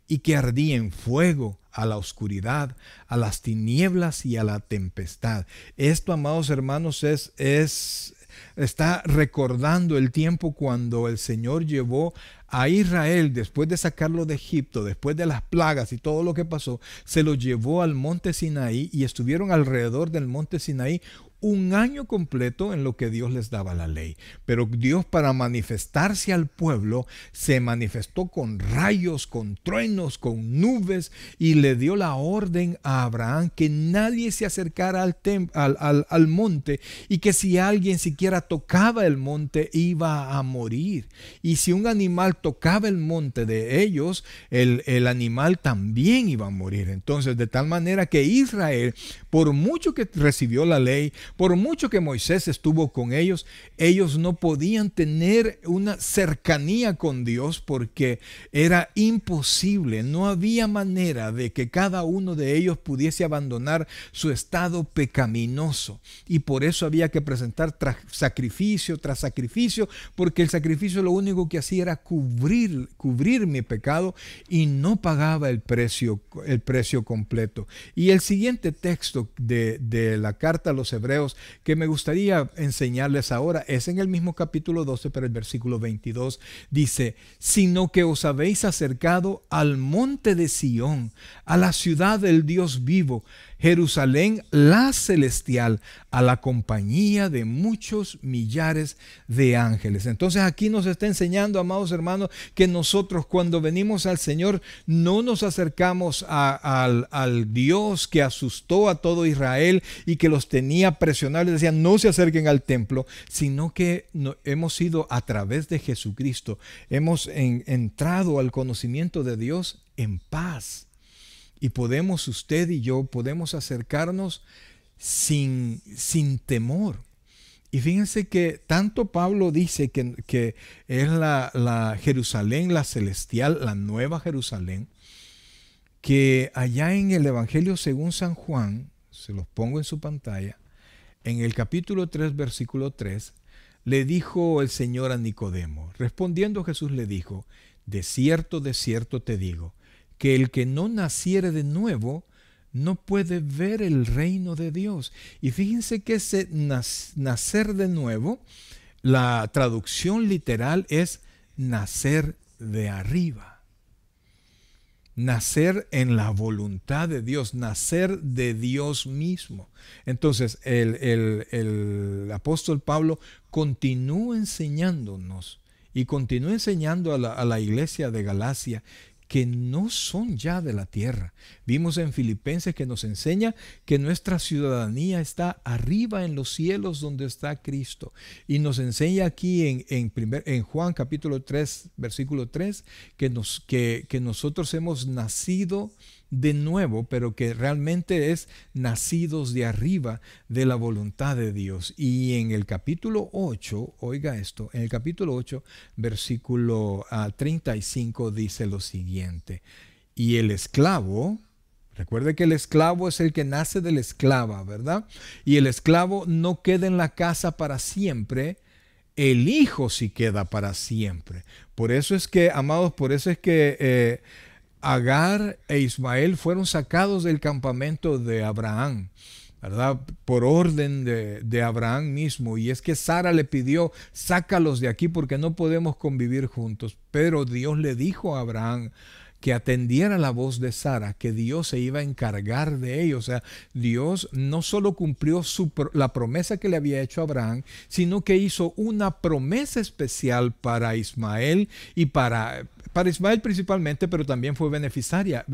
y que ardía en fuego, a la oscuridad, a las tinieblas y a la tempestad. Esto, amados hermanos, está recordando el tiempo cuando el Señor llevó a Israel, después de sacarlo de Egipto, después de las plagas y todo lo que pasó, se lo llevó al monte Sinaí, y estuvieron alrededor del monte Sinaí un año completo en lo que Dios les daba la ley. Pero Dios, para manifestarse al pueblo, se manifestó con rayos, con truenos, con nubes, y le dio la orden a Abraham que nadie se acercara al monte, y que si alguien siquiera tocaba el monte iba a morir. Y si un animal tocaba el monte de ellos, el animal también iba a morir. Entonces, de tal manera que Israel, por mucho que recibió la ley, por mucho que Moisés estuvo con ellos, ellos no podían tener una cercanía con Dios, porque era imposible. No había manera de que cada uno de ellos pudiese abandonar su estado pecaminoso, y por eso había que presentar sacrificio tras sacrificio, porque el sacrificio lo único que hacía era cubrir mi pecado, y no pagaba el precio completo. Y el siguiente texto de la carta a los Hebreos que me gustaría enseñarles ahora es en el mismo capítulo 12, pero el versículo 22 dice: sino que os habéis acercado al monte de Sión, a la ciudad del Dios vivo, Jerusalén la celestial, a la compañía de muchos millares de ángeles. Entonces aquí nos está enseñando, amados hermanos, que nosotros, cuando venimos al Señor, no nos acercamos al Dios que asustó a todo Israel y que los tenía presionados, les decían no se acerquen al templo, sino que hemos ido a través de Jesucristo, hemos entrado al conocimiento de Dios en paz. Y podemos, usted y yo, podemos acercarnos sin temor. Y fíjense que tanto Pablo dice que es la Jerusalén, la celestial, la nueva Jerusalén, que allá en el Evangelio según San Juan, se los pongo en su pantalla, en el capítulo 3, versículo 3, le dijo el Señor a Nicodemo. Respondiendo Jesús le dijo: de cierto te digo, que el que no naciere de nuevo no puede ver el reino de Dios. Y fíjense que ese nacer de nuevo, la traducción literal es nacer de arriba. Nacer en la voluntad de Dios, nacer de Dios mismo. Entonces el apóstol Pablo continúa enseñándonos y continúa enseñando a la iglesia de Galacia que no son ya de la tierra. Vimos en Filipenses que nos enseña que nuestra ciudadanía está arriba en los cielos donde está Cristo. Y nos enseña aquí en Juan capítulo 3, versículo 3, que nosotros hemos nacido de nuevo, pero que realmente es nacidos de arriba de la voluntad de Dios. Y en el capítulo 8, oiga esto, en el capítulo 8, versículo 35 dice lo siguiente: y el esclavo, recuerde que el esclavo es el que nace de la esclava, ¿verdad? Y el esclavo no queda en la casa para siempre, el hijo sí queda para siempre. Por eso es que, amados, por eso es que Agar e Ismael fueron sacados del campamento de Abraham, ¿verdad? Por orden de Abraham mismo. Y es que Sara le pidió: sácalos de aquí porque no podemos convivir juntos. Pero Dios le dijo a Abraham que atendiera la voz de Sara, que Dios se iba a encargar de ellos. O sea, Dios no solo cumplió la promesa que le había hecho a Abraham, sino que hizo una promesa especial para Ismael y para Ismael principalmente, pero también fue beneficiaria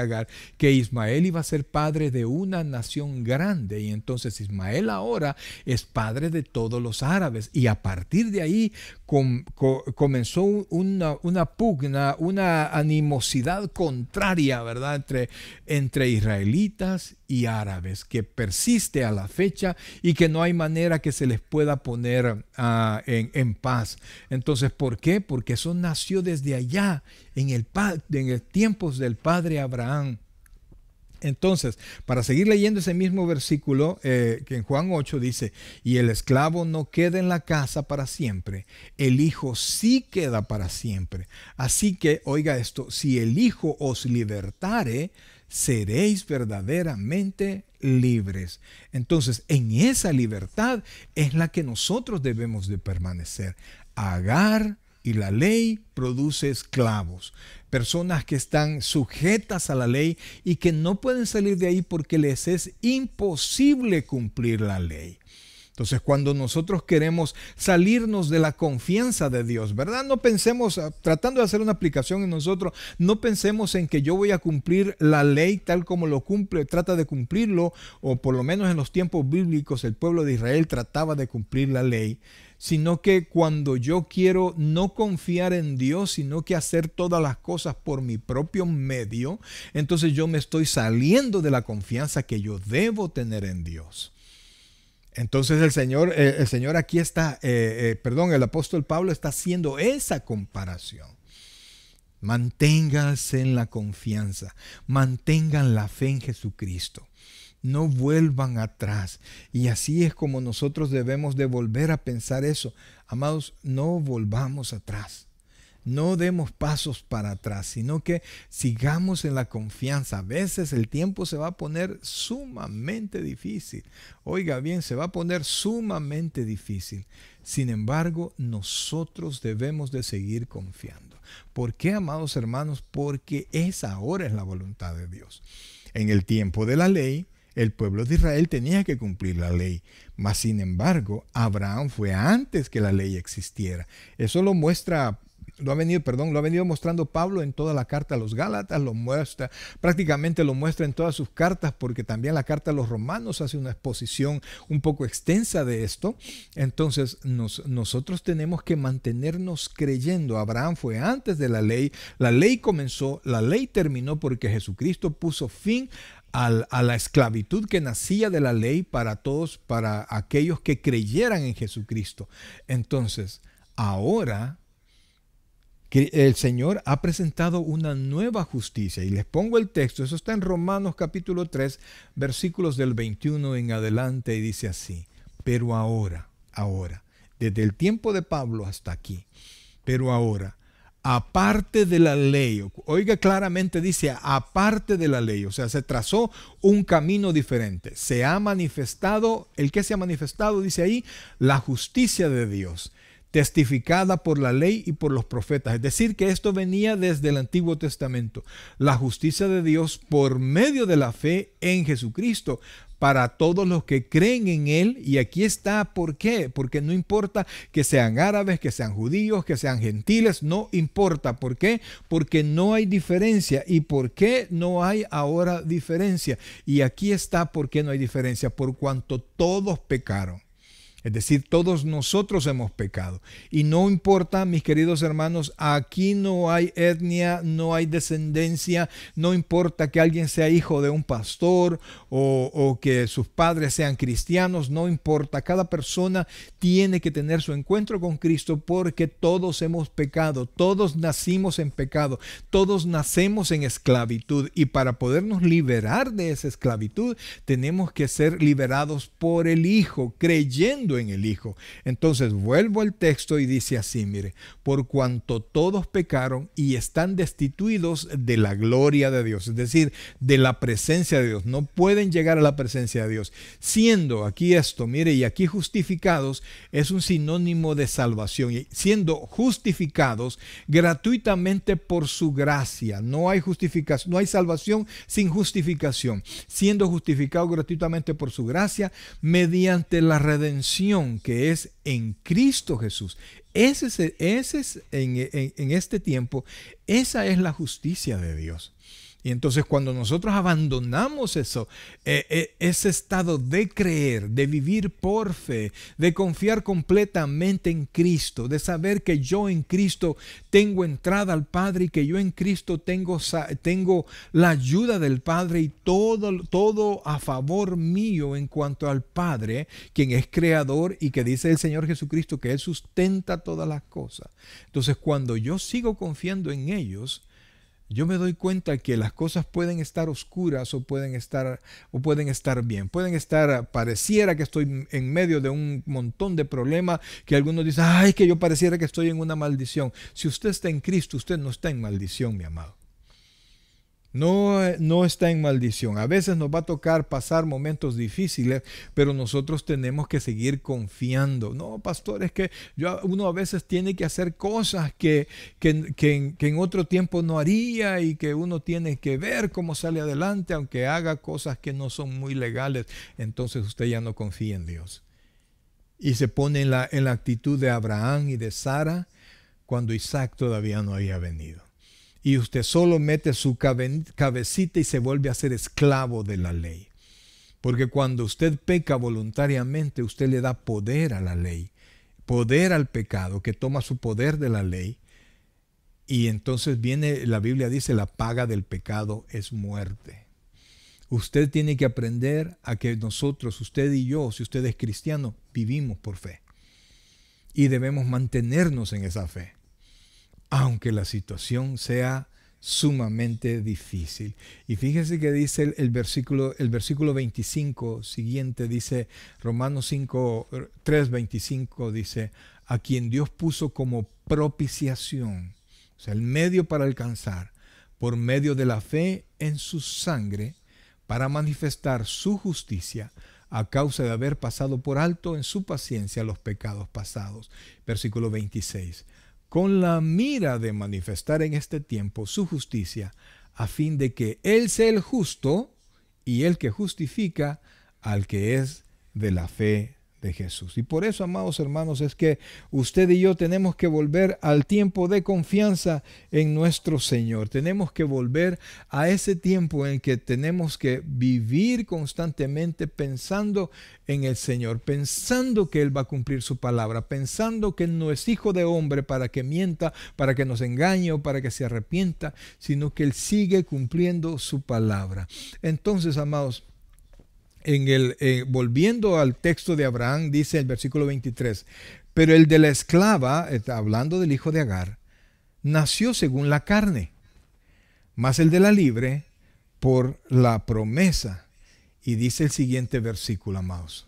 Agar, que Ismael iba a ser padre de una nación grande. Y entonces Ismael ahora es padre de todos los árabes. Y a partir de ahí comenzó una pugna, una animosidad contraria, ¿verdad? Entre israelitas y árabes, que persiste a la fecha y que no hay manera que se les pueda poner en paz. Entonces, ¿por qué? Porque eso nació desde allá, en el tiempos del padre Abraham. Entonces, para seguir leyendo ese mismo versículo, que en Juan 8 dice: y el esclavo no queda en la casa para siempre, el hijo sí queda para siempre. Así que, oiga esto: si el hijo os libertare, seréis verdaderamente libres. Entonces, en esa libertad es la que nosotros debemos de permanecer. Agar y la ley produce esclavos, personas que están sujetas a la ley y que no pueden salir de ahí porque les es imposible cumplir la ley. Entonces, cuando nosotros queremos salirnos de la confianza de Dios, ¿verdad? No pensemos, tratando de hacer una aplicación en nosotros, no pensemos en que yo voy a cumplir la ley tal como lo cumple, trata de cumplirlo, o por lo menos en los tiempos bíblicos el pueblo de Israel trataba de cumplir la ley, sino que cuando yo quiero no confiar en Dios, sino que hacer todas las cosas por mi propio medio, entonces yo me estoy saliendo de la confianza que yo debo tener en Dios. Entonces el Señor aquí está, el apóstol Pablo está haciendo esa comparación. Manténganse en la confianza, mantengan la fe en Jesucristo. No vuelvan atrás. Y así es como nosotros debemos de volver a pensar eso. Amados, no volvamos atrás. No demos pasos para atrás, sino que sigamos en la confianza. A veces el tiempo se va a poner sumamente difícil. Oiga bien, se va a poner sumamente difícil. Sin embargo, nosotros debemos de seguir confiando. ¿Por qué, amados hermanos? Porque esa ahora es la voluntad de Dios. En el tiempo de la ley, el pueblo de Israel tenía que cumplir la ley, mas sin embargo, Abraham fue antes que la ley existiera. Eso lo ha venido mostrando Pablo en toda la carta a los Gálatas, prácticamente lo muestra en todas sus cartas, porque también la carta a los Romanos hace una exposición un poco extensa de esto. Entonces, nosotros tenemos que mantenernos creyendo. Abraham fue antes de la ley comenzó, la ley terminó porque Jesucristo puso fin a la esclavitud que nacía de la ley para todos, para aquellos que creyeran en Jesucristo. Entonces, ahora que el Señor ha presentado una nueva justicia, y les pongo el texto, eso está en Romanos capítulo 3, versículos del 21 en adelante, y dice así: pero ahora, desde el tiempo de Pablo hasta aquí, pero ahora, aparte de la ley, oiga claramente, dice aparte de la ley, o sea, se trazó un camino diferente, el que se ha manifestado, dice ahí, la justicia de Dios, testificada por la ley y por los profetas. Es decir, que esto venía desde el Antiguo Testamento. La justicia de Dios por medio de la fe en Jesucristo para todos los que creen en Él. Y aquí está, ¿por qué? Porque no importa que sean árabes, que sean judíos, que sean gentiles, no importa. ¿Por qué? Porque no hay diferencia. ¿Y por qué no hay ahora diferencia? Y aquí está por qué no hay diferencia. Por cuanto todos pecaron. Es decir, todos nosotros hemos pecado. Y no importa, mis queridos hermanos, aquí no hay etnia, no hay descendencia, no importa que alguien sea hijo de un pastor o que sus padres sean cristianos, no importa. Cada persona tiene que tener su encuentro con Cristo porque todos hemos pecado, todos nacimos en pecado, todos nacemos en esclavitud. Y para podernos liberar de esa esclavitud, tenemos que ser liberados por el Hijo, creyendo en el Hijo. Entonces vuelvo al texto y dice así, mire, por cuanto todos pecaron y están destituidos de la gloria de Dios, es decir, de la presencia de Dios, no pueden llegar a la presencia de Dios, siendo aquí esto, mire, y aquí justificados es un sinónimo de salvación, y siendo justificados gratuitamente por su gracia. No hay justificación, no hay salvación sin justificación, siendo justificados gratuitamente por su gracia mediante la redención que es en Cristo Jesús. Ese es en este tiempo, esa es la justicia de Dios. Y entonces cuando nosotros abandonamos eso, ese estado de creer, de vivir por fe, de confiar completamente en Cristo, de saber que yo en Cristo tengo entrada al Padre y que yo en Cristo tengo la ayuda del Padre y todo a favor mío en cuanto al Padre, quien es creador y que dice el Señor Jesucristo que Él sustenta todas las cosas. Entonces cuando yo sigo confiando en ellos, yo me doy cuenta que las cosas pueden estar oscuras o pueden estar bien. Pueden estar, pareciera que estoy en medio de un montón de problemas, que algunos dicen, ay, que yo pareciera que estoy en una maldición. Si usted está en Cristo, usted no está en maldición, mi amado. No está en maldición. A veces nos va a tocar pasar momentos difíciles, pero nosotros tenemos que seguir confiando. No, pastor, es que uno a veces tiene que hacer cosas que en otro tiempo no haría y que uno tiene que ver cómo sale adelante, aunque haga cosas que no son muy legales. Entonces usted ya no confía en Dios. Y se pone en la actitud de Abraham y de Sara cuando Isaac todavía no había venido. Y usted solo mete su cabecita y se vuelve a ser esclavo de la ley. Porque cuando usted peca voluntariamente, usted le da poder a la ley, poder al pecado, que toma su poder de la ley. Y entonces la Biblia dice, la paga del pecado es muerte. Usted tiene que aprender a que nosotros, usted y yo, si usted es cristiano, vivimos por fe. Y debemos mantenernos en esa fe, aunque la situación sea sumamente difícil. Y fíjese que dice el versículo 25 siguiente, dice Romanos 3:25, dice, a quien Dios puso como propiciación, o sea, el medio para alcanzar, por medio de la fe en su sangre, para manifestar su justicia, a causa de haber pasado por alto en su paciencia los pecados pasados. Versículo 26. Con la mira de manifestar en este tiempo su justicia, a fin de que Él sea el justo y el que justifica al que es de la fe de Jesús. Y por eso, amados hermanos, es que usted y yo tenemos que volver al tiempo de confianza en nuestro Señor. Tenemos que volver a ese tiempo en que tenemos que vivir constantemente pensando en el Señor, pensando que Él va a cumplir su palabra, pensando que no es hijo de hombre para que mienta, para que nos engañe o para que se arrepienta, sino que Él sigue cumpliendo su palabra. Entonces, amados, volviendo al texto de Abraham, dice el versículo 23, pero el de la esclava, hablando del hijo de Agar, nació según la carne, mas el de la libre por la promesa. Y dice el siguiente versículo, amados,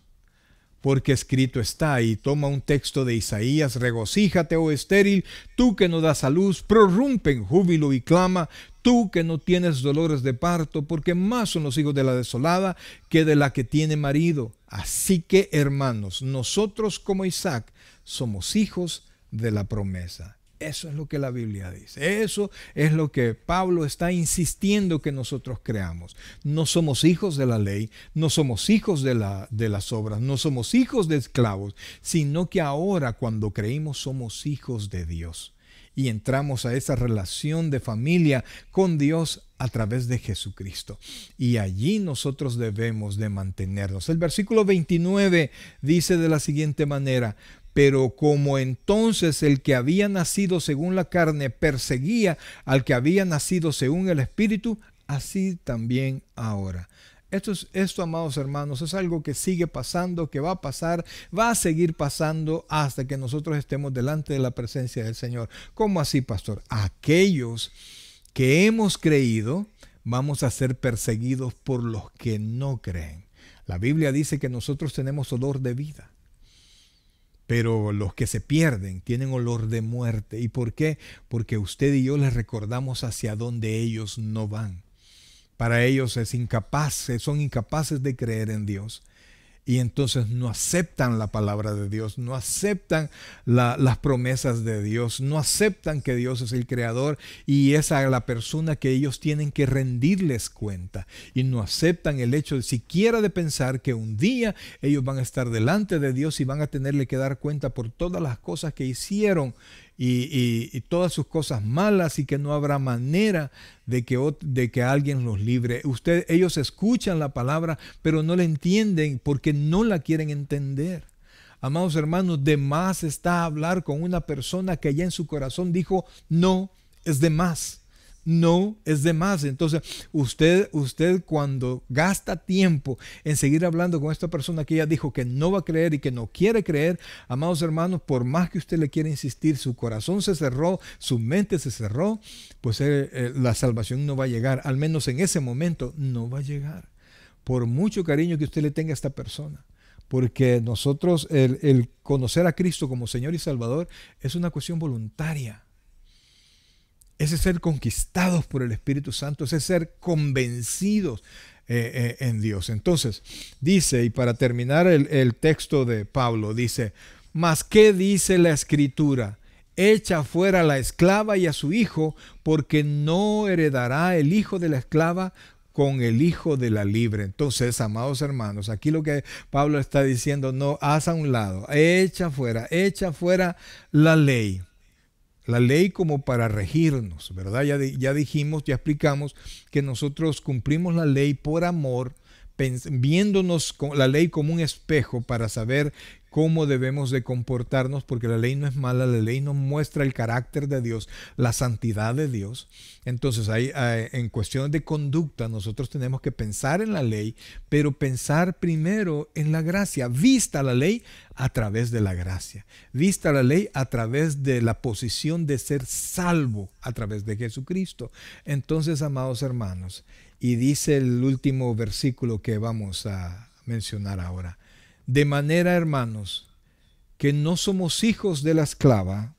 porque escrito está, y toma un texto de Isaías, regocíjate, oh estéril, tú que no das a luz, prorrumpe en júbilo y clama, tú que no tienes dolores de parto, porque más son los hijos de la desolada que de la que tiene marido. Así que, hermanos, nosotros como Isaac somos hijos de la promesa. Eso es lo que la Biblia dice. Eso es lo que Pablo está insistiendo que nosotros creamos. No somos hijos de la ley, no somos hijos de las obras, no somos hijos de esclavos, sino que ahora cuando creímos somos hijos de Dios. Y entramos a esa relación de familia con Dios a través de Jesucristo. Y allí nosotros debemos de mantenernos. El versículo 29 dice de la siguiente manera: pero como entonces el que había nacido según la carne perseguía al que había nacido según el Espíritu, así también ahora. Esto, amados hermanos, es algo que sigue pasando, que va a pasar, va a seguir pasando hasta que nosotros estemos delante de la presencia del Señor. ¿Cómo así, pastor? Aquellos que hemos creído vamos a ser perseguidos por los que no creen. La Biblia dice que nosotros tenemos olor de vida, pero los que se pierden tienen olor de muerte. ¿Y por qué? Porque usted y yo les recordamos hacia dónde ellos no van. Para ellos son incapaces de creer en Dios. Y entonces no aceptan la palabra de Dios, no aceptan las promesas de Dios, no aceptan que Dios es el creador y es a la persona que ellos tienen que rendirles cuenta. Y no aceptan el hecho de siquiera de pensar que un día ellos van a estar delante de Dios y van a tenerle que dar cuenta por todas las cosas que hicieron y todas sus cosas malas, y que no habrá manera de que alguien los libre. Ellos escuchan la palabra, pero no la entienden porque no la quieren entender. Amados hermanos, de más está hablar con una persona que ya en su corazón dijo, no, es de más. No, es de más. Entonces, usted cuando gasta tiempo en seguir hablando con esta persona que ya dijo que no va a creer y que no quiere creer, amados hermanos, por más que usted le quiera insistir, su corazón se cerró, su mente se cerró, pues la salvación no va a llegar. Al menos en ese momento no va a llegar. Por mucho cariño que usted le tenga a esta persona. Porque nosotros, el conocer a Cristo como Señor y Salvador es una cuestión voluntaria. Ese ser conquistados por el Espíritu Santo, ese ser convencidos en Dios. Entonces, dice, y para terminar el texto de Pablo, dice, ¿mas qué dice la Escritura? Echa fuera a la esclava y a su hijo, porque no heredará el hijo de la esclava con el hijo de la libre. Entonces, amados hermanos, aquí lo que Pablo está diciendo, no, haz a un lado, echa fuera la ley. La ley como para regirnos, ¿verdad? Ya dijimos, ya explicamos que nosotros cumplimos la ley por amor, viéndonos la ley como un espejo para saber cómo debemos de comportarnos, porque la ley no es mala, la ley nos muestra el carácter de Dios, la santidad de Dios. Entonces, en cuestiones de conducta, nosotros tenemos que pensar en la ley, pero pensar primero en la gracia. Vista la ley a través de la gracia. Vista la ley a través de la posición de ser salvo a través de Jesucristo. Entonces, amados hermanos, y dice el último versículo que vamos a mencionar ahora. De manera, hermanos, que no somos hijos de la esclava,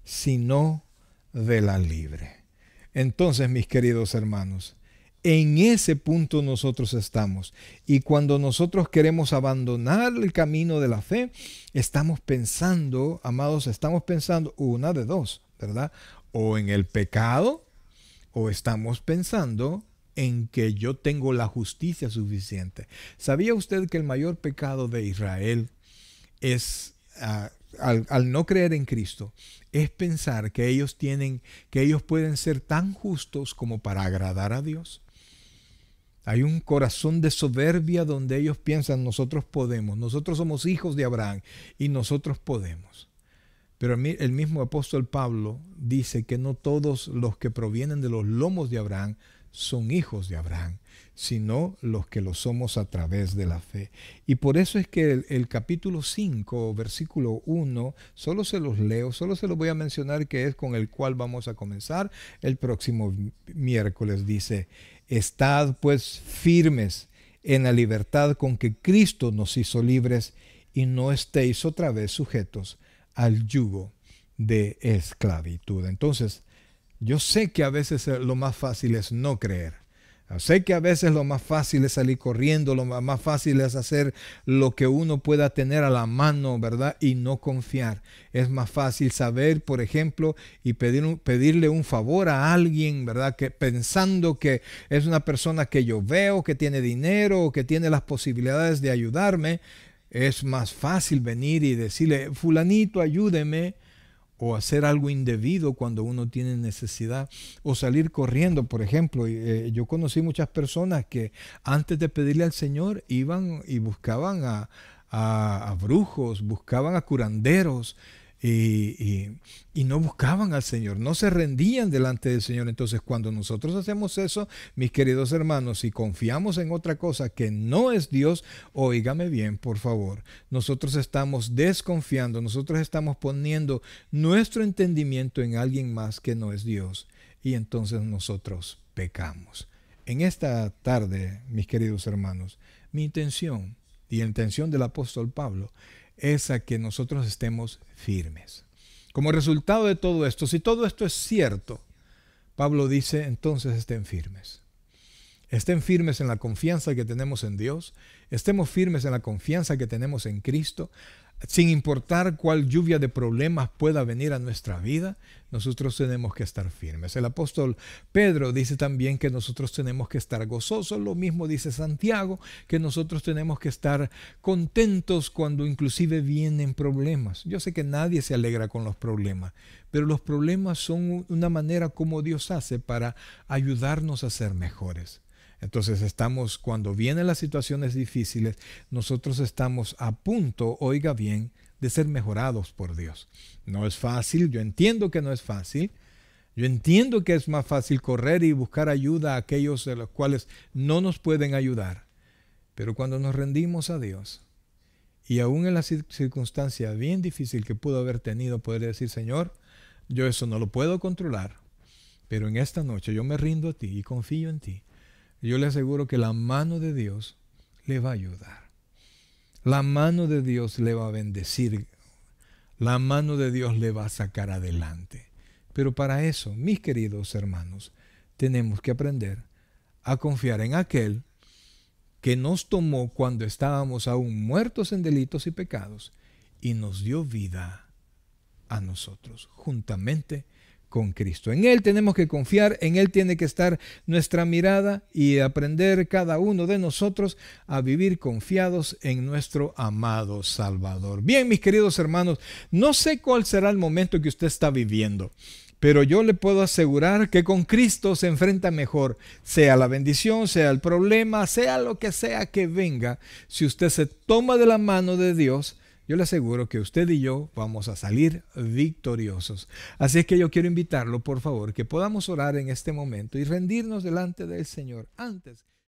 sino de la libre. Entonces, mis queridos hermanos, en ese punto nosotros estamos. Y cuando nosotros queremos abandonar el camino de la fe, estamos pensando, amados, estamos pensando una de dos, ¿verdad? O en el pecado, o estamos pensando en que yo tengo la justicia suficiente. ¿Sabía usted que el mayor pecado de Israel es, al no creer en Cristo, es pensar que ellos pueden ser tan justos como para agradar a Dios? Hay un corazón de soberbia donde ellos piensan, nosotros podemos, nosotros somos hijos de Abraham y nosotros podemos. Pero el mismo apóstol Pablo dice que no todos los que provienen de los lomos de Abraham son hijos de Abraham, sino los que lo somos a través de la fe. Y por eso es que el capítulo 5, versículo 1, solo se los leo, solo se los voy a mencionar, que es con el cual vamos a comenzar el próximo miércoles. Dice, estad pues firmes en la libertad con que Cristo nos hizo libres, y no estéis otra vez sujetos al yugo de esclavitud. Entonces, yo sé que a veces lo más fácil es no creer. Sé que a veces lo más fácil es salir corriendo, lo más fácil es hacer lo que uno pueda tener a la mano, ¿verdad? Y no confiar. Es más fácil saber, por ejemplo, y pedirle un favor a alguien, ¿verdad? Que pensando que es una persona que yo veo, que tiene dinero o que tiene las posibilidades de ayudarme. Es más fácil venir y decirle, fulanito, ayúdeme, o hacer algo indebido cuando uno tiene necesidad, o salir corriendo, por ejemplo. Yo conocí muchas personas que antes de pedirle al Señor iban y buscaban a brujos, buscaban a curanderos, y no buscaban al Señor, no se rendían delante del Señor. Entonces, cuando nosotros hacemos eso, mis queridos hermanos, si confiamos en otra cosa que no es Dios, óigame bien, por favor, nosotros estamos desconfiando, nosotros estamos poniendo nuestro entendimiento en alguien más que no es Dios, y entonces nosotros pecamos. En esta tarde, mis queridos hermanos, mi intención y la intención del apóstol Pablo es a que nosotros estemos firmes. Como resultado de todo esto, si todo esto es cierto, Pablo dice, entonces estén firmes. Estén firmes en la confianza que tenemos en Dios, estemos firmes en la confianza que tenemos en Cristo, sin importar cuál lluvia de problemas pueda venir a nuestra vida, nosotros tenemos que estar firmes. El apóstol Pedro dice también que nosotros tenemos que estar gozosos, lo mismo dice Santiago, que nosotros tenemos que estar contentos cuando inclusive vienen problemas. Yo sé que nadie se alegra con los problemas, pero los problemas son una manera como Dios hace para ayudarnos a ser mejores. Entonces cuando vienen las situaciones difíciles, nosotros estamos a punto, oiga bien, de ser mejorados por Dios. No es fácil, yo entiendo que no es fácil. Yo entiendo que es más fácil correr y buscar ayuda a aquellos de los cuales no nos pueden ayudar. Pero cuando nos rendimos a Dios, y aún en la circunstancia bien difícil que pudo haber tenido, poder decir, Señor, yo eso no lo puedo controlar, pero en esta noche yo me rindo a ti y confío en ti. Yo le aseguro que la mano de Dios le va a ayudar. La mano de Dios le va a bendecir. La mano de Dios le va a sacar adelante. Pero para eso, mis queridos hermanos, tenemos que aprender a confiar en aquel que nos tomó cuando estábamos aún muertos en delitos y pecados y nos dio vida a nosotros, juntamente con Cristo. En Él tenemos que confiar, en Él tiene que estar nuestra mirada y aprender cada uno de nosotros a vivir confiados en nuestro amado Salvador. Bien, mis queridos hermanos, no sé cuál será el momento que usted está viviendo, pero yo le puedo asegurar que con Cristo se enfrenta mejor, sea la bendición, sea el problema, sea lo que sea que venga. Si usted se toma de la mano de Dios, yo le aseguro que usted y yo vamos a salir victoriosos. Así es que yo quiero invitarlo, por favor, que podamos orar en este momento y rendirnos delante del Señor antes